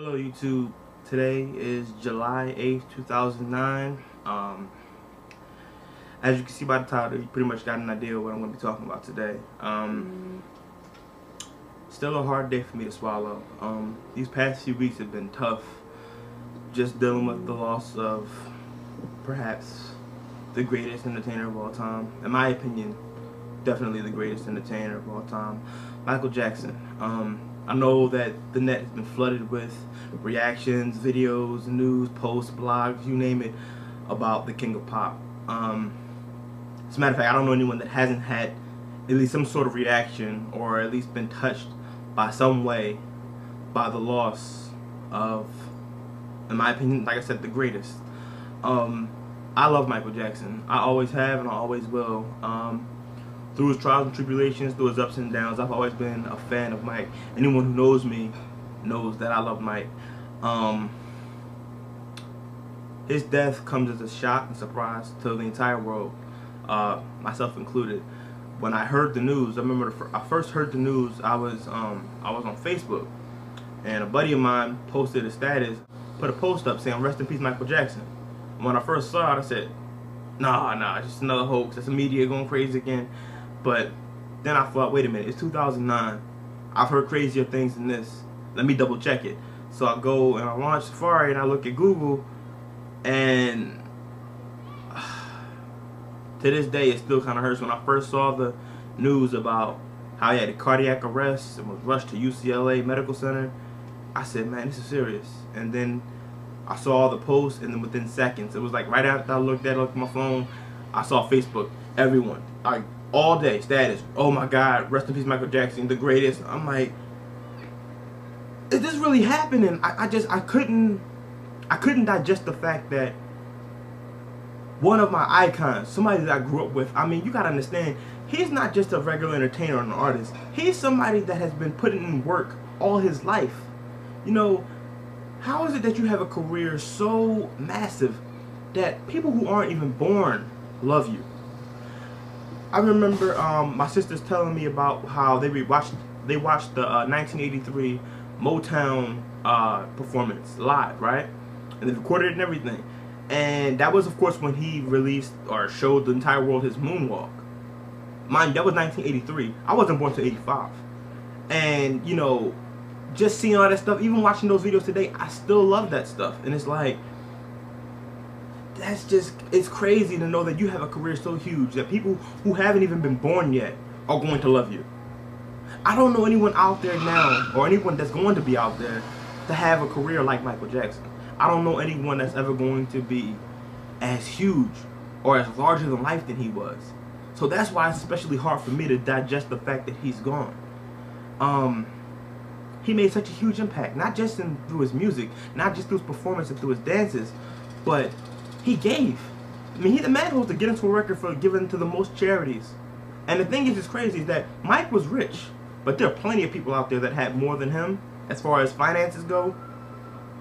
Hello YouTube, today is July 8th, 2009. As you can see by the title, you pretty much got an idea of what I'm going to be talking about today. Still a hard day for me to swallow. These past few weeks have been tough, just dealing with the loss of perhaps the greatest entertainer of all time. In my opinion, definitely the greatest entertainer of all time, Michael Jackson. I know that the net has been flooded with reactions, videos, news, posts, blogs, you name it, about the King of Pop. As a matter of fact, I don't know anyone that hasn't had at least some sort of reaction or at least been touched by some way by the loss of, in my opinion, like I said, the greatest. I love Michael Jackson. I always have and I always will. Through his trials and tribulations, through his ups and downs, I've always been a fan of Mike. Anyone who knows me knows that I love Mike. His death comes as a shock and surprise to the entire world, myself included. When I heard the news, I remember I first heard the news. I was on Facebook, and a buddy of mine posted a status, put a post up saying "Rest in peace, Michael Jackson." And when I first saw it, I said, "Nah, it's just another hoax. It's the media going crazy again." But then I thought, wait a minute, it's 2009. I've heard crazier things than this. Let me double check it. So I go and I launch Safari and I look at Google, and to this day it still kind of hurts. When I first saw the news about how he had a cardiac arrest and was rushed to UCLA Medical Center, I said, man, this is serious. And then I saw all the posts, and then within seconds, it was like right after I looked at my phone, I saw Facebook, everyone, like all day status, oh my God, rest in peace Michael Jackson, the greatest. I'm like, is this really happening? I couldn't digest the fact that one of my icons, somebody that I grew up with, I mean, you gotta understand, he's not just a regular entertainer or an artist. He's somebody that has been putting in work all his life. You know, how is it that you have a career so massive that people who aren't even born love you? I remember my sisters telling me about how they watched the 1983 Motown performance live, right? And they recorded it and everything. And that was, of course, when he released or showed the entire world his moonwalk. Mind, that was 1983. I wasn't born until 85. And, you know, just seeing all that stuff, even watching those videos today, I still love that stuff. And it's like, it's crazy to know that you have a career so huge that people who haven't even been born yet are going to love you. I don't know anyone out there now, or anyone that's going to be out there, to have a career like Michael Jackson. I don't know anyone that's ever going to be as huge or as larger than life than he was. So that's why it's especially hard for me to digest the fact that he's gone. He made such a huge impact, not just through his music, not just through his performance and through his dances, but he gave. I mean, the man holds the Guinness World Record for giving to the most charities. And the thing is, it's crazy, is that Mike was rich, but there are plenty of people out there that had more than him as far as finances go.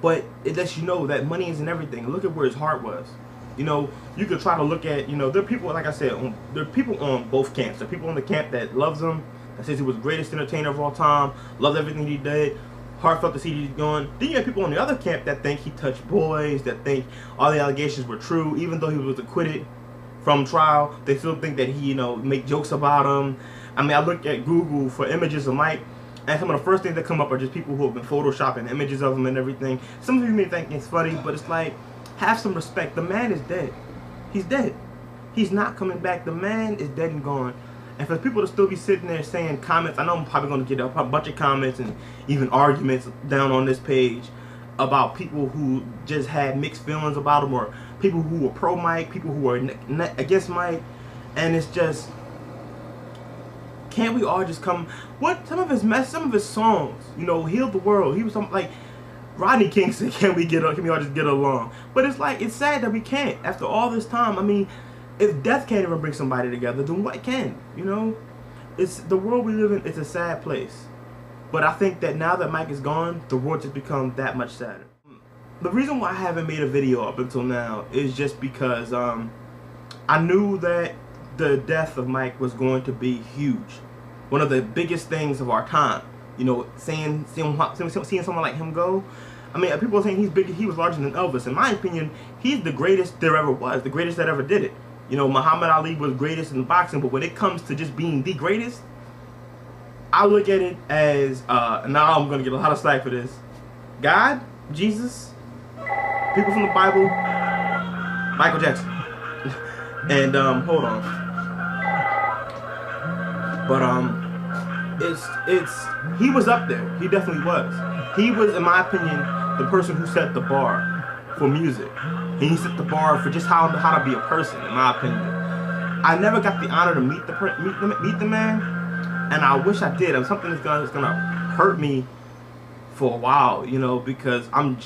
But it lets you know that money isn't everything. Look at where his heart was. You know, you could try to look at, you know, there are people, like I said, there are people on both camps. There are people on the camp that loves him, that says he was the greatest entertainer of all time, loved everything he did, heartfelt to see he's gone. Then you have people on the other camp that think he touched boys, that think all the allegations were true, even though he was acquitted from trial. They still think that he, you know, make jokes about him. I mean, I look at Google for images of Mike, and some of the first things that come up are just people who have been photoshopping images of him and everything. Some of you may think it's funny, but it's like, have some respect. The man is dead. He's dead. He's not coming back. The man is dead and gone. And for people to still be sitting there saying comments, I know I'm probably going to get a bunch of comments and even arguments down on this page about people who just had mixed feelings about him, or people who were pro Mike, people who were against Mike. And it's just, can't we all just come? What some of his songs, you know, healed the world. He was something like Rodney King said, "Can we all just get along?" But it's like, it's sad that we can't after all this time. I mean, if death can't even bring somebody together, then what can? You know, it's the world we live in. It's a sad place. But I think that now that Mike is gone, the world has become that much sadder. The reason why I haven't made a video up until now is just because I knew that the death of Mike was going to be huge. One of the biggest things of our time. You know, seeing someone like him go, I mean, people are saying he's big. He was larger than Elvis. In my opinion, he's the greatest there ever was, the greatest that ever did it. You know, Muhammad Ali was greatest in boxing, but when it comes to just being the greatest, I look at it as, now I'm going to get a lot of slack for this, God, Jesus, people from the Bible, Michael Jackson. And, hold on. But, he was up there. He definitely was. He was, in my opinion, the person who set the bar for music. And he set the bar for just how to be a person, in my opinion. I never got the honor to meet the man, and I wish I did. It's something that's gonna hurt me for a while, you know, because I'm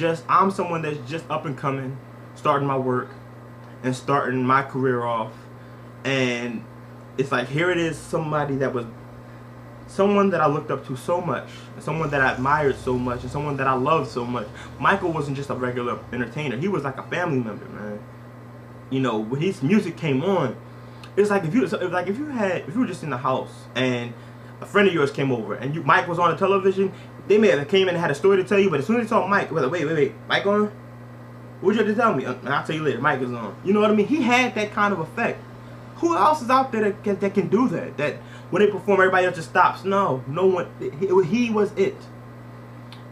someone that's just up and coming, starting my work and starting my career off, and it's like, here it is, somebody that was someone that I looked up to so much, someone that I admired so much, and someone that I loved so much. Michael wasn't just a regular entertainer. He was like a family member, man. You know, when his music came on, it's like if you were just in the house and a friend of yours came over and Mike was on the television, they may have came in and had a story to tell you, but as soon as they saw Mike, wait, Mike on? What'd you have to tell me? I'll tell you later. Mike is on. You know what I mean? He had that kind of effect. Who else is out there that can do that? That when they perform, everybody else just stops. No one. He was it.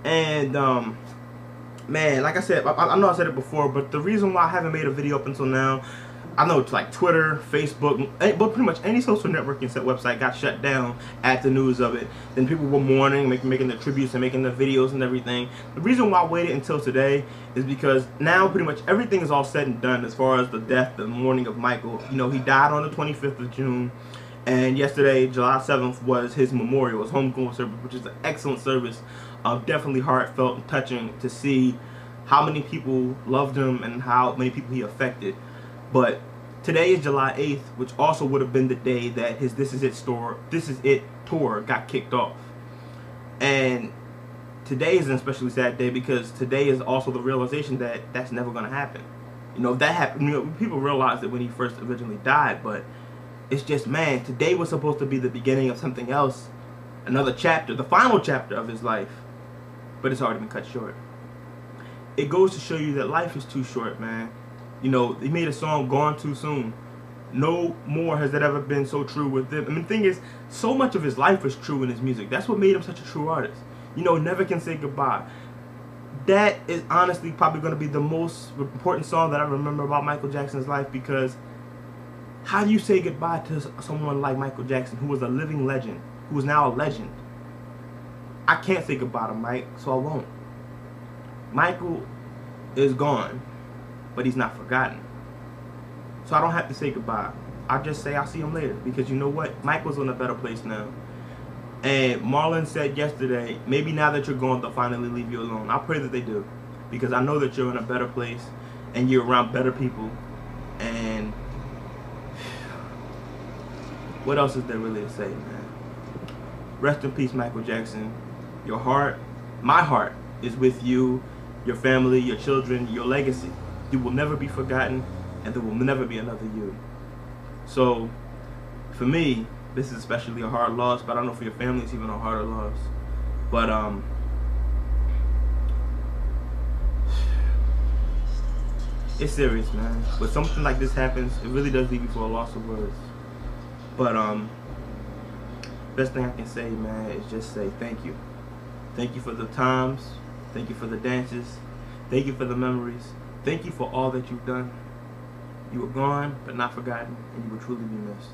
And man, like I said, I know I said it before, but the reason why I haven't made a video up until now, I know it's like Twitter, Facebook, but pretty much any social networking website got shut down at the news of it. Then people were mourning, making the tributes and making the videos and everything. The reason why I waited until today is because now pretty much everything is all said and done as far as the mourning of Michael. You know, he died on the 25th of June. And yesterday, July 7th, was his memorial, his homegoing service, which is an excellent service. Definitely heartfelt and touching to see how many people loved him and how many people he affected. But today is July 8th, which also would have been the day that his This Is It tour got kicked off. And today is an especially sad day because today is also the realization that that's never going to happen. You know, if that happened, you know, people realized it when he first originally died, but it's just, man, today was supposed to be the beginning of something else, another chapter, the final chapter of his life, but it's already been cut short. It goes to show you that life is too short, man. You know, he made a song, Gone Too Soon. No more has that ever been so true with him. I mean, the thing is, so much of his life was true in his music. That's what made him such a true artist. You know, Never Can Say Goodbye. That is honestly probably going to be the most important song that I remember about Michael Jackson's life, because how do you say goodbye to someone like Michael Jackson, who was a living legend, who is now a legend? I can't say goodbye to Mike, so I won't. Michael is gone, but he's not forgotten. So I don't have to say goodbye. I just say I'll see him later, because you know what? Michael's in a better place now. And Marlon said yesterday, maybe now that you're gone, they'll finally leave you alone. I pray that they do, because I know that you're in a better place and you're around better people. And what else is there really to say, man? Rest in peace, Michael Jackson. Your heart, my heart, is with you, your family, your children, your legacy. You will never be forgotten, and there will never be another you. So, for me, this is especially a hard loss, but I don't know for your family it's even a harder loss. But, it's serious, man. When something like this happens, it really does leave you for a loss of words. But, best thing I can say, man, is just say thank you. Thank you for the times. Thank you for the dances. Thank you for the memories. Thank you for all that you've done. You were gone, but not forgotten, and you will truly be missed.